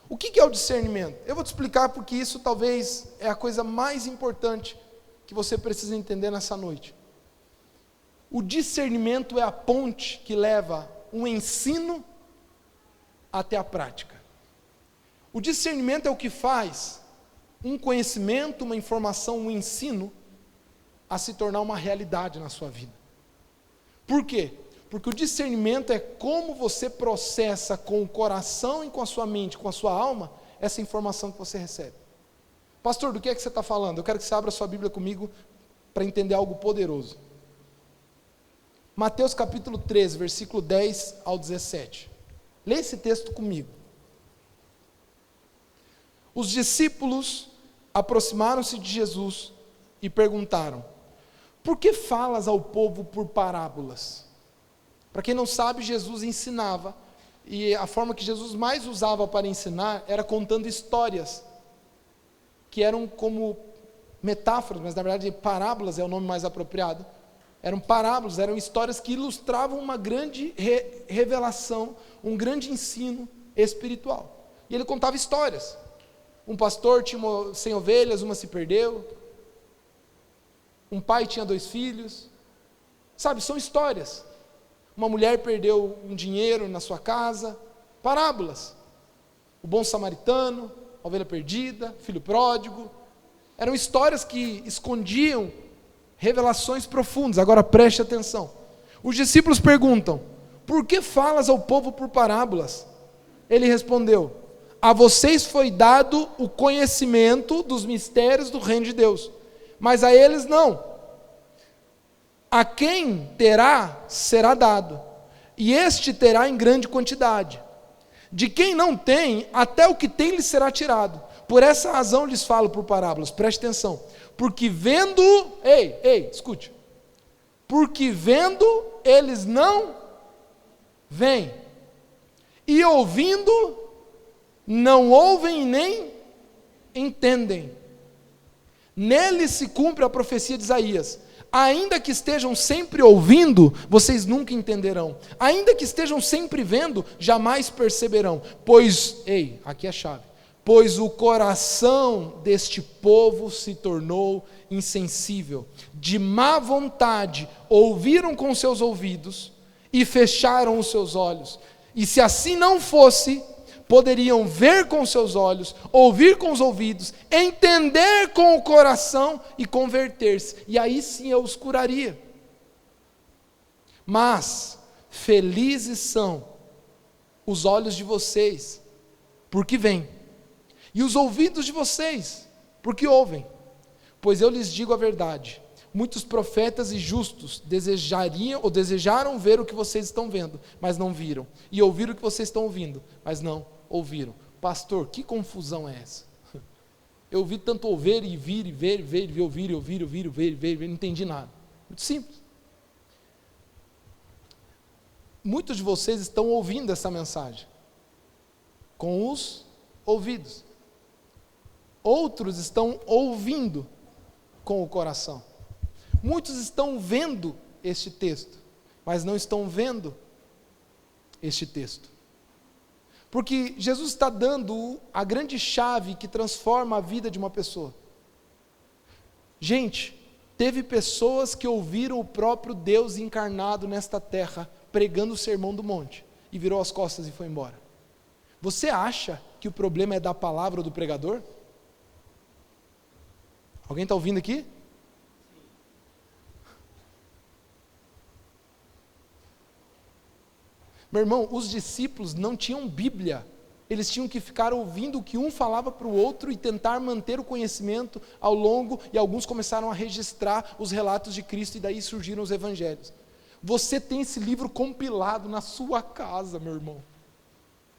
O que é o discernimento? Eu vou te explicar porque isso talvez é a coisa mais importante que você precisa entender nessa noite. O discernimento é a ponte que leva um ensino até a prática. O discernimento é o que faz um conhecimento, uma informação, um ensino a se tornar uma realidade na sua vida. Por quê? Porque o discernimento é como você processa com o coração e com a sua mente, com a sua alma, essa informação que você recebe. Pastor, do que é que você está falando? Eu quero que você abra a sua Bíblia comigo para entender algo poderoso. Mateus capítulo 13, versículo 10 ao 17. Lê esse texto comigo. Os discípulos aproximaram-se de Jesus e perguntaram: por que falas ao povo por parábolas? Para quem não sabe, Jesus ensinava, e a forma que Jesus mais usava para ensinar era contando histórias, que eram como metáforas, mas na verdade parábolas é o nome mais apropriado, Eram parábolas, eram histórias que ilustravam uma grande revelação, um grande ensino espiritual. E ele contava histórias. Um pastor tinha 100 ovelhas, uma se perdeu. Um pai tinha 2 filhos. Sabe, são histórias. Uma mulher perdeu um dinheiro na sua casa. Parábolas. O bom samaritano, a ovelha perdida, filho pródigo. Eram histórias que escondiam revelações profundas. Agora preste atenção. Os discípulos perguntam: por que falas ao povo por parábolas? Ele respondeu: a vocês foi dado o conhecimento dos mistérios do reino de Deus, mas a eles não. A quem terá, será dado, e este terá em grande quantidade. De quem não tem, até o que tem lhe será tirado. Por essa razão lhes falo por parábolas. Preste atenção. Porque vendo, escute. Porque vendo, eles não veem. E ouvindo, não ouvem nem entendem. Nele se cumpre a profecia de Isaías. Ainda que estejam sempre ouvindo, vocês nunca entenderão. Ainda que estejam sempre vendo, jamais perceberão. Pois, aqui é a chave. Pois o coração deste povo se tornou insensível. De má vontade, ouviram com seus ouvidos e fecharam os seus olhos. E se assim não fosse, poderiam ver com seus olhos, ouvir com os ouvidos, entender com o coração e converter-se. E aí sim eu os curaria. Mas felizes são os olhos de vocês, porque veem, e os ouvidos de vocês, porque ouvem. Pois eu lhes digo a verdade: muitos profetas e justos desejaram ver o que vocês estão vendo, mas não viram, e ouvir o que vocês estão ouvindo, mas não ouviram. Pastor, que confusão é essa? Eu ouvi tanto ouvir e vir, e ver, e ouvir, não entendi nada. Muito simples. Muitos de vocês estão ouvindo essa mensagem com os ouvidos. Outros estão ouvindo com o coração. Muitos estão vendo este texto, mas não estão vendo este texto. Porque Jesus está dando a grande chave que transforma a vida de uma pessoa. Gente, teve pessoas que ouviram o próprio Deus encarnado nesta terra, pregando o sermão do monte, e virou as costas e foi embora. Você acha que o problema é da palavra ou do pregador? Alguém está ouvindo aqui? Meu irmão, os discípulos não tinham Bíblia. Eles tinham que ficar ouvindo o que um falava para o outro e tentar manter o conhecimento ao longo, e alguns começaram a registrar os relatos de Cristo, e daí surgiram os evangelhos. Você tem esse livro compilado na sua casa, meu irmão.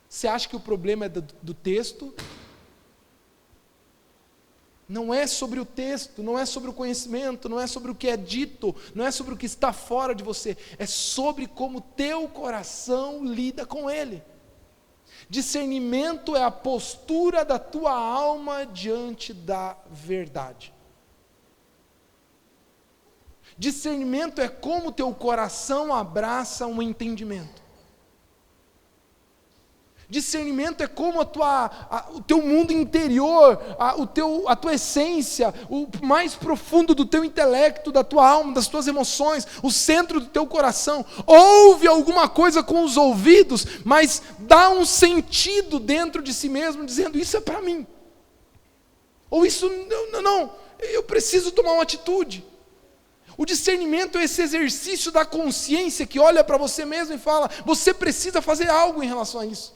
Você acha que o problema é do texto? Não é sobre o texto, não é sobre o conhecimento, não é sobre o que é dito, não é sobre o que está fora de você, é sobre como teu coração lida com ele. Discernimento é a postura da tua alma diante da verdade. Discernimento é como teu coração abraça um entendimento. Discernimento é como o teu mundo interior, a tua essência, o mais profundo do teu intelecto, da tua alma, das tuas emoções, o centro do teu coração, ouve alguma coisa com os ouvidos, mas dá um sentido dentro de si mesmo, dizendo: isso é para mim. Ou isso, não, eu preciso tomar uma atitude. O discernimento é esse exercício da consciência que olha para você mesmo e fala: você precisa fazer algo em relação a isso.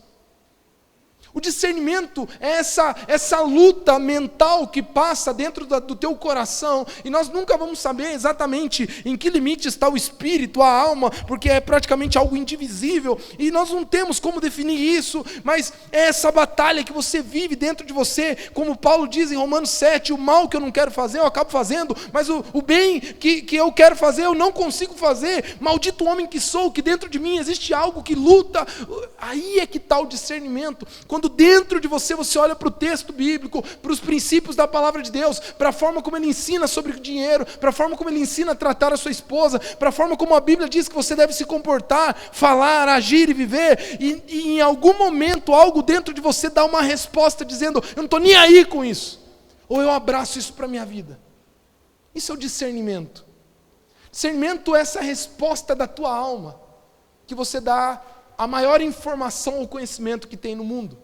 O discernimento é essa luta mental que passa dentro do teu coração, e nós nunca vamos saber exatamente em que limite está o espírito, a alma, porque é praticamente algo indivisível, e nós não temos como definir isso, mas é essa batalha que você vive dentro de você, como Paulo diz em Romanos 7, o mal que eu não quero fazer, eu acabo fazendo, mas o bem que eu quero fazer, eu não consigo fazer. Maldito homem que sou, que dentro de mim existe algo que luta. Aí é que está o discernimento. Quando Quando dentro de você, você olha para o texto bíblico, para os princípios da palavra de Deus, para a forma como ele ensina sobre o dinheiro, para a forma como ele ensina a tratar a sua esposa, para a forma como a Bíblia diz que você deve se comportar, falar, agir e viver, e em algum momento algo dentro de você dá uma resposta dizendo, eu não estou nem aí com isso, ou eu abraço isso para a minha vida. Isso é o discernimento. Discernimento é essa resposta da tua alma, que você dá a maior informação ou conhecimento que tem no mundo.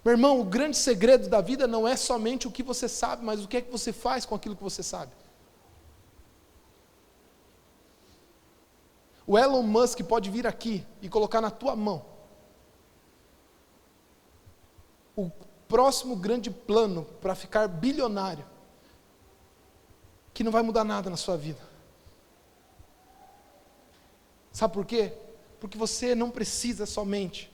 Meu irmão, o grande segredo da vida não é somente o que você sabe, mas o que é que você faz com aquilo que você sabe. O Elon Musk pode vir aqui e colocar na tua mão o próximo grande plano para ficar bilionário, que não vai mudar nada na sua vida. Sabe por quê? Porque você não precisa somente,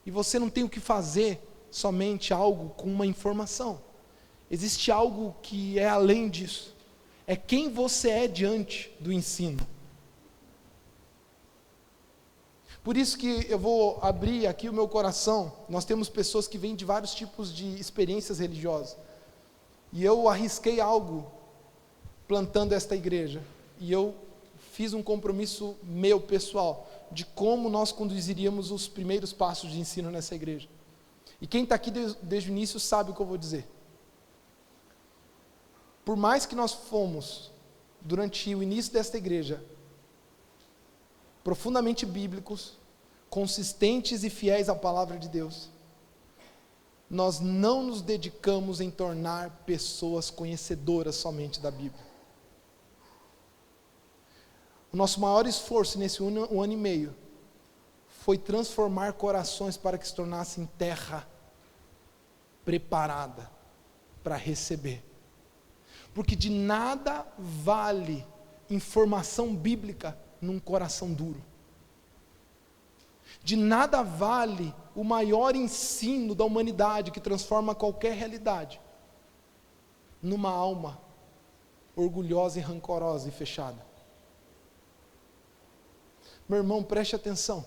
e você não tem o que fazer somente algo com uma informação. Existe algo que é além disso. É quem você é diante do ensino. Por isso que eu vou abrir aqui o meu coração. Nós temos pessoas que vêm de vários tipos de experiências religiosas. E eu arrisquei algo plantando esta igreja. E eu fiz um compromisso meu, pessoal, de como nós conduziríamos os primeiros passos de ensino nessa igreja. E quem está aqui desde o início sabe o que eu vou dizer. Por mais que nós fomos, durante o início desta igreja, profundamente bíblicos, consistentes e fiéis à palavra de Deus, nós não nos dedicamos em tornar pessoas conhecedoras somente da Bíblia. O nosso maior esforço nesse um ano e meio foi transformar corações para que se tornassem terra preparada para receber. Porque de nada vale informação bíblica num coração duro. De nada vale o maior ensino da humanidade que transforma qualquer realidade numa alma orgulhosa e rancorosa e fechada. Meu irmão, preste atenção.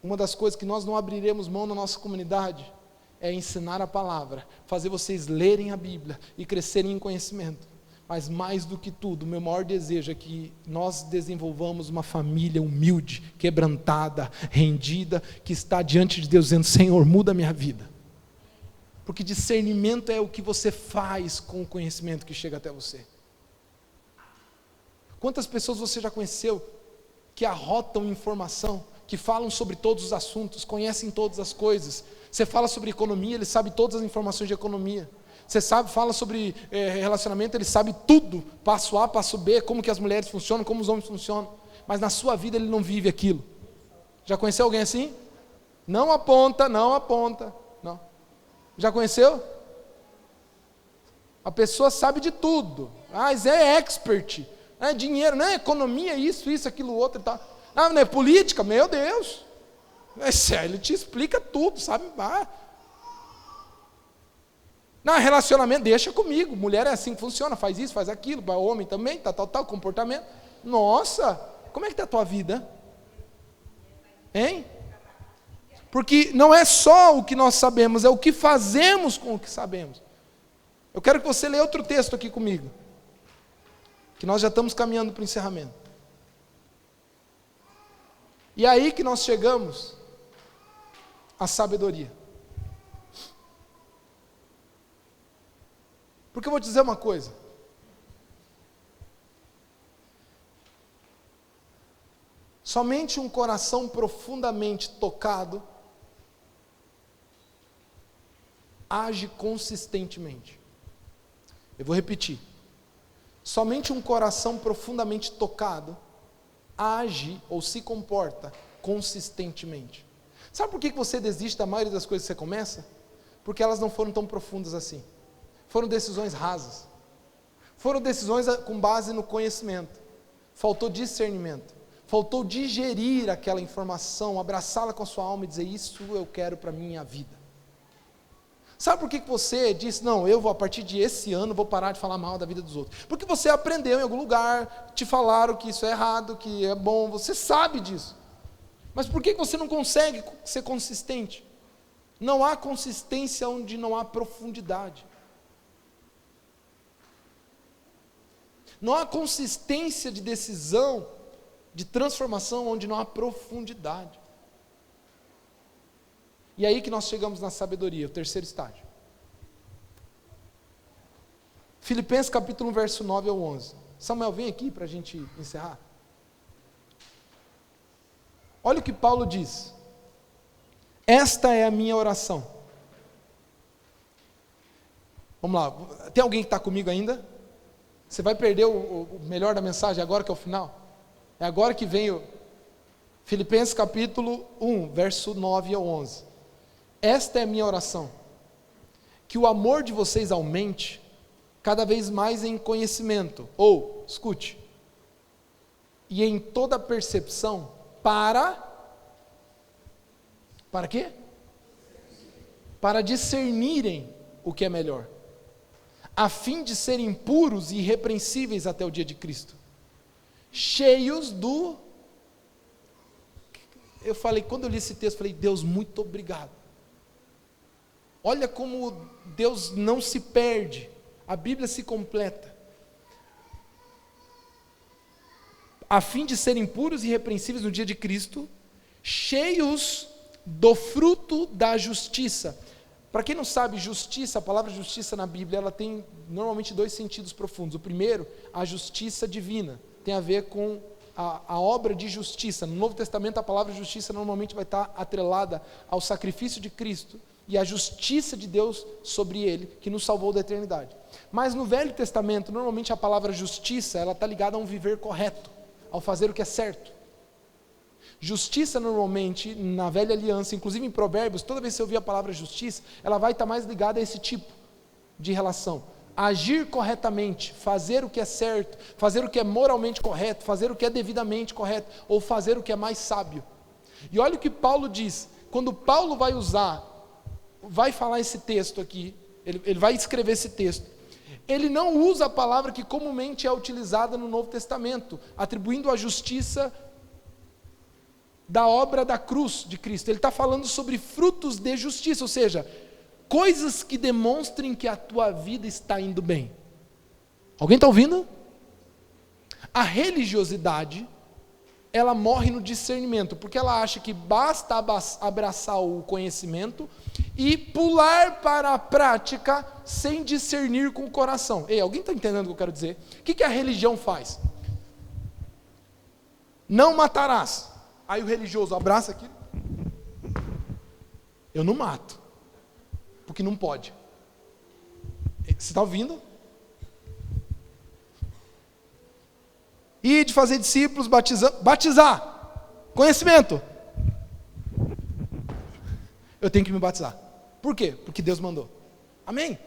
Uma das coisas que nós não abriremos mão na nossa comunidade é ensinar a palavra, fazer vocês lerem a Bíblia e crescerem em conhecimento. Mas mais do que tudo, o meu maior desejo é que nós desenvolvamos uma família humilde, quebrantada, rendida, que está diante de Deus dizendo, Senhor, muda a minha vida. Porque discernimento é o que você faz com o conhecimento que chega até você. Quantas pessoas você já conheceu que arrotam informação, que falam sobre todos os assuntos, conhecem todas as coisas? Você fala sobre economia, ele sabe todas as informações de economia. Você fala sobre relacionamento, ele sabe tudo, passo A, passo B, como que as mulheres funcionam, como os homens funcionam. Mas na sua vida ele não vive aquilo. Já conheceu alguém assim? Não aponta, não. Já conheceu? A pessoa sabe de tudo. Mas é expert. É dinheiro, não é economia, isso, aquilo, outro e tal. Ah, não é política? Meu Deus. Ele te explica tudo, sabe? Não, relacionamento, deixa comigo. Mulher é assim que funciona, faz isso, faz aquilo. Homem também, tal, comportamento. Nossa, como é que está a tua vida? Hein? Porque não é só o que nós sabemos, é o que fazemos com o que sabemos. Eu quero que você leia outro texto aqui comigo, que nós já estamos caminhando para o encerramento. E é aí que nós chegamos à sabedoria. Porque eu vou te dizer uma coisa. Somente um coração profundamente tocado age consistentemente. Eu vou repetir. Somente um coração profundamente tocado age ou se comporta consistentemente. Sabe por que você desiste da maioria das coisas que você começa? Porque elas não foram tão profundas assim. Foram decisões rasas. Foram decisões com base no conhecimento. Faltou discernimento. Faltou digerir aquela informação, abraçá-la com a sua alma e dizer, isso eu quero para a minha vida. Sabe por que você disse, não, eu vou a partir de esse ano, vou parar de falar mal da vida dos outros? Porque você aprendeu em algum lugar, te falaram que isso é errado, que é bom, você sabe disso. Mas por que você não consegue ser consistente? Não há consistência onde não há profundidade. Não há consistência de decisão, de transformação, onde não há profundidade. E aí que nós chegamos na sabedoria, o terceiro estágio. Filipenses capítulo 1, verso 9 ao 11. Samuel, vem aqui para a gente encerrar. Olha o que Paulo diz. Esta é a minha oração. Vamos lá, tem alguém que está comigo ainda? Você vai perder o melhor da mensagem agora que é o final? É agora que vem o Filipenses capítulo 1, verso 9 ao 11. Esta é a minha oração, que o amor de vocês aumente cada vez mais em conhecimento, ou, escute, e em toda percepção para quê? Para discernirem o que é melhor, a fim de serem puros e irrepreensíveis até o dia de Cristo, cheios do... Eu falei, quando eu li esse texto, falei, Deus, muito obrigado. Olha como Deus não se perde, a Bíblia se completa. A fim de serem puros e irrepreensíveis no dia de Cristo, cheios do fruto da justiça. Para quem não sabe, justiça, a palavra justiça na Bíblia, ela tem normalmente dois sentidos profundos. O primeiro, a justiça divina, tem a ver com a obra de justiça. No Novo Testamento, a palavra justiça normalmente vai estar atrelada ao sacrifício de Cristo e à justiça de Deus sobre ele, que nos salvou da eternidade. Mas no Velho Testamento, normalmente a palavra justiça, ela está ligada a um viver correto, ao fazer o que é certo. Justiça normalmente, na velha aliança, inclusive em Provérbios, toda vez que você ouvir a palavra justiça, ela vai estar mais ligada a esse tipo de relação. Agir corretamente, fazer o que é certo, fazer o que é moralmente correto, fazer o que é devidamente correto, ou fazer o que é mais sábio. E olha o que Paulo diz, quando Paulo vai falar esse texto aqui, ele vai escrever esse texto, ele não usa a palavra que comumente é utilizada no Novo Testamento, atribuindo a justiça da obra da cruz de Cristo. Ele está falando sobre frutos de justiça, ou seja, coisas que demonstrem que a tua vida está indo bem. Alguém está ouvindo? A religiosidade, ela morre no discernimento, porque ela acha que basta abraçar o conhecimento e pular para a prática sem discernir com o coração. Ei, alguém está entendendo o que eu quero dizer? O que a religião faz? Não matarás. Aí o religioso abraça aqui. Eu não mato, porque não pode. Você está ouvindo? E de fazer discípulos, batizar, conhecimento. Eu tenho que me batizar. Por quê? Porque Deus mandou. Amém?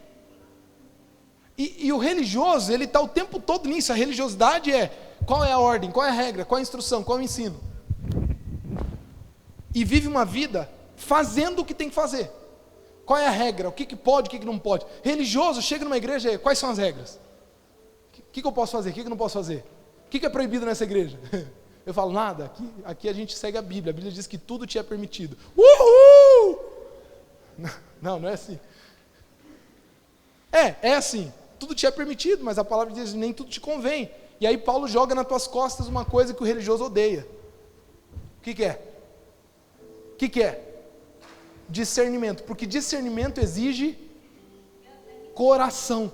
E o religioso, ele está o tempo todo nisso. A religiosidade é, qual é a ordem, qual é a regra, qual é a instrução, qual é o ensino. E vive uma vida fazendo o que tem que fazer. Qual é a regra? O que pode, o que não pode? Religioso chega numa igreja, quais são as regras? O que eu posso fazer, o que eu não posso fazer? O que é proibido nessa igreja? Eu falo, nada, aqui a gente segue a Bíblia diz que tudo te é permitido. Uhul! Não é assim. É assim, tudo te é permitido, mas a palavra diz, nem tudo te convém. E aí Paulo joga nas tuas costas uma coisa que o religioso odeia. O que é? O que é? Discernimento, porque discernimento exige coração.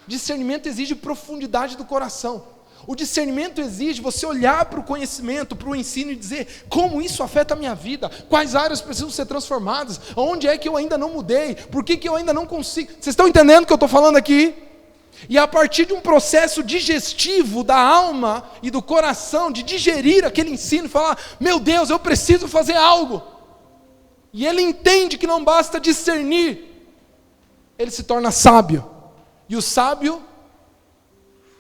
Discernimento exige profundidade do coração. O discernimento exige você olhar para o conhecimento, para o ensino e dizer como isso afeta a minha vida, quais áreas precisam ser transformadas, onde é que eu ainda não mudei, por que eu ainda não consigo. Vocês estão entendendo o que eu estou falando aqui? E a partir de um processo digestivo da alma e do coração, de digerir aquele ensino e falar, meu Deus, eu preciso fazer algo. E ele entende que não basta discernir, ele se torna sábio. E o sábio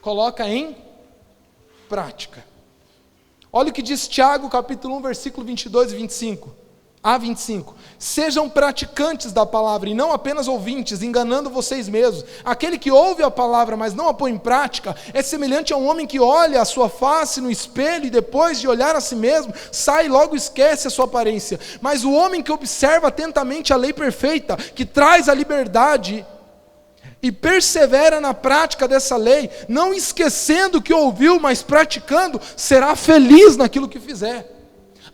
coloca em prática. Olha o que diz Tiago, capítulo 1, versículo 22 e 25. A25, sejam praticantes da palavra e não apenas ouvintes, enganando vocês mesmos. Aquele que ouve a palavra, mas não a põe em prática, é semelhante a um homem que olha a sua face no espelho e depois de olhar a si mesmo, sai e logo esquece a sua aparência. Mas o homem que observa atentamente a lei perfeita, que traz a liberdade, e persevera na prática dessa lei, não esquecendo o que ouviu, mas praticando, será feliz naquilo que fizer.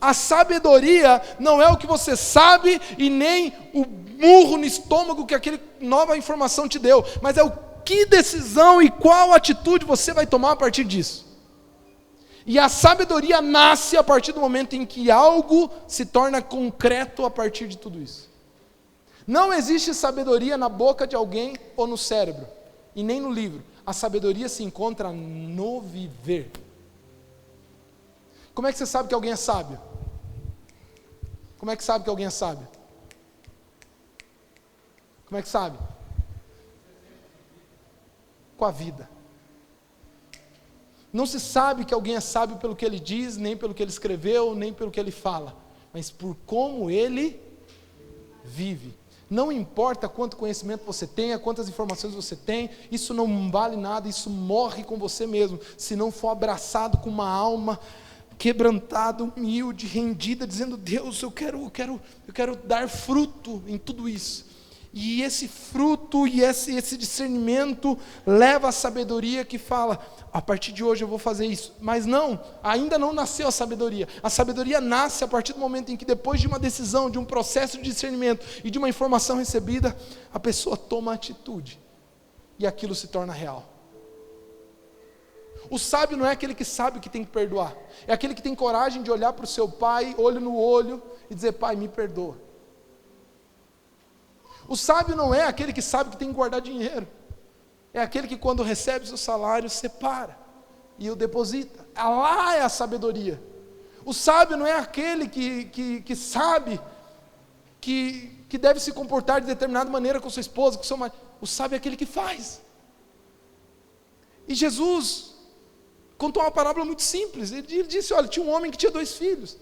A sabedoria não é o que você sabe e nem o murro no estômago que aquela nova informação te deu, mas é o que decisão e qual atitude você vai tomar a partir disso. E a sabedoria nasce a partir do momento em que algo se torna concreto a partir de tudo isso. Não existe sabedoria na boca de alguém ou no cérebro, e nem no livro. A sabedoria se encontra no viver. Como é que você sabe que alguém é sábio? Como é que sabe que alguém é sábio? Como é que sabe? Com a vida. Não se sabe que alguém é sábio pelo que ele diz, nem pelo que ele escreveu, nem pelo que ele fala, mas por como ele vive. Não importa quanto conhecimento você tenha, quantas informações você tem, isso não vale nada, isso morre com você mesmo, se não for abraçado com uma alma quebrantada, humilde, rendida, dizendo: Deus, eu quero dar fruto em tudo isso. E esse fruto e esse discernimento leva à sabedoria que fala: a partir de hoje eu vou fazer isso. Mas não, ainda não nasceu a sabedoria. A sabedoria nasce a partir do momento em que, depois de uma decisão, de um processo de discernimento e de uma informação recebida, a pessoa toma atitude e aquilo se torna real. O sábio não é aquele que sabe que tem que perdoar, é aquele que tem coragem de olhar para o seu pai, olho no olho, e dizer: pai, me perdoa. O sábio não é aquele que sabe que tem que guardar dinheiro, é aquele que, quando recebe seu salário, separa e o deposita. Lá é a sabedoria. O sábio não é aquele que sabe que deve se comportar de determinada maneira com sua esposa, com seu marido. O sábio é aquele que faz. E Jesus contou uma parábola muito simples. Ele disse: olha, tinha um homem que tinha 2 filhos.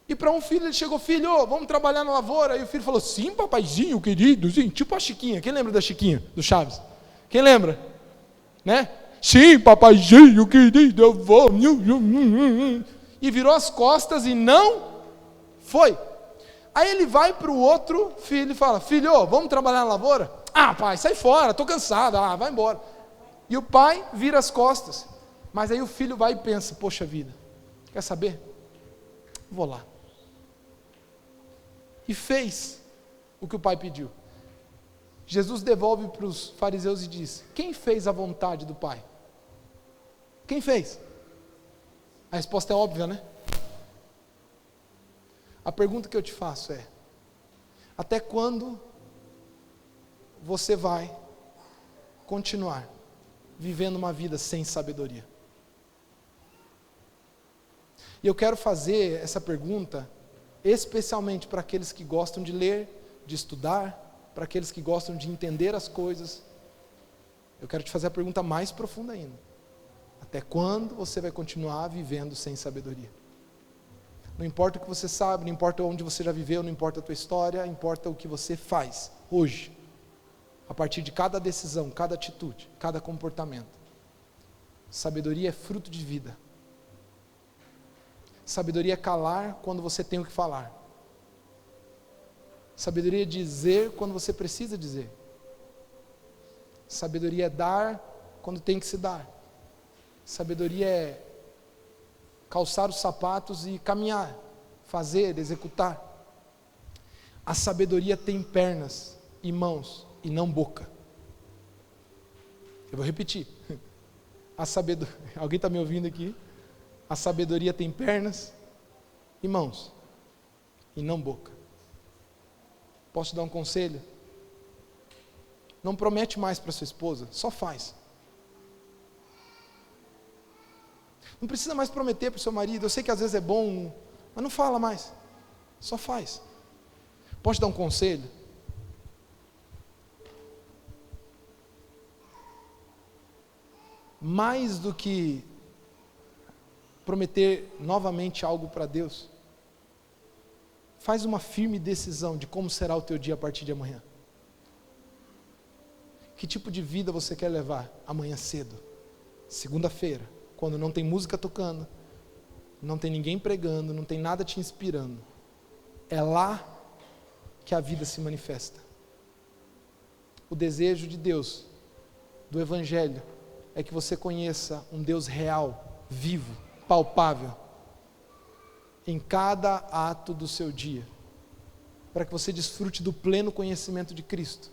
E para um filho ele chegou: filho, vamos trabalhar na lavoura. E o filho falou: sim, papaizinho querido, sim. Tipo a Chiquinha. Quem lembra da Chiquinha, do Chaves? Quem lembra? Né? Sim, papaizinho querido, eu vou. E virou as costas e não foi. Aí ele vai para o outro filho e fala: filho, vamos trabalhar na lavoura? Ah, pai, sai fora, estou cansado. Ah, vai embora. E o pai vira as costas. Mas aí o filho vai e pensa: poxa vida, quer saber? Vou lá. E fez o que o pai pediu. Jesus devolve para os fariseus e diz: quem fez a vontade do pai? Quem fez? A resposta é óbvia, né? A pergunta que eu te faço é: até quando você vai continuar vivendo uma vida sem sabedoria? E eu quero fazer essa pergunta especialmente para aqueles que gostam de ler, de estudar, para aqueles que gostam de entender as coisas. Eu quero te fazer a pergunta mais profunda ainda: até quando você vai continuar vivendo sem sabedoria? Não importa o que você sabe, não importa onde você já viveu, não importa a tua história, importa o que você faz hoje, a partir de cada decisão, cada atitude, cada comportamento. Sabedoria é fruto de vida. Sabedoria é calar quando você tem o que falar. Sabedoria é dizer quando você precisa dizer. Sabedoria é dar quando tem que se dar. Sabedoria é calçar os sapatos e caminhar, fazer, executar. A sabedoria tem pernas e mãos e não boca. Eu vou repetir. Alguém está me ouvindo aqui? A sabedoria tem pernas e mãos e não boca. Posso te dar um conselho? Não promete mais para sua esposa, só faz. Não precisa mais prometer para o seu marido. Eu sei que às vezes é bom, mas não fala mais, só faz. Posso te dar um conselho? Mais do que prometer novamente algo para Deus, faz uma firme decisão de como será o teu dia a partir de amanhã. Que tipo de vida você quer levar amanhã cedo? Segunda-feira, quando não tem música tocando, não tem ninguém pregando, não tem nada te inspirando. É lá que a vida se manifesta. O desejo de Deus, do Evangelho, é que você conheça um Deus real, vivo, palpável, em cada ato do seu dia, para que você desfrute do pleno conhecimento de Cristo,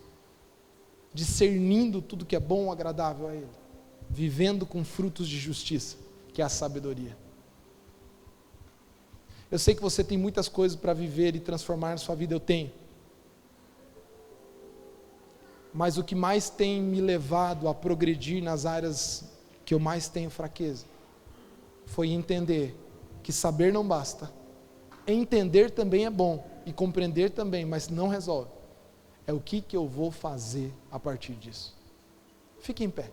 discernindo tudo que é bom, agradável a Ele, vivendo com frutos de justiça, que é a sabedoria. Eu sei que você tem muitas coisas para viver e transformar na sua vida, eu tenho. Mas o que mais tem me levado a progredir nas áreas que eu mais tenho fraqueza, foi entender que saber não basta. Entender também é bom, e compreender também, mas não resolve. É o que eu vou fazer a partir disso. Fique em pé.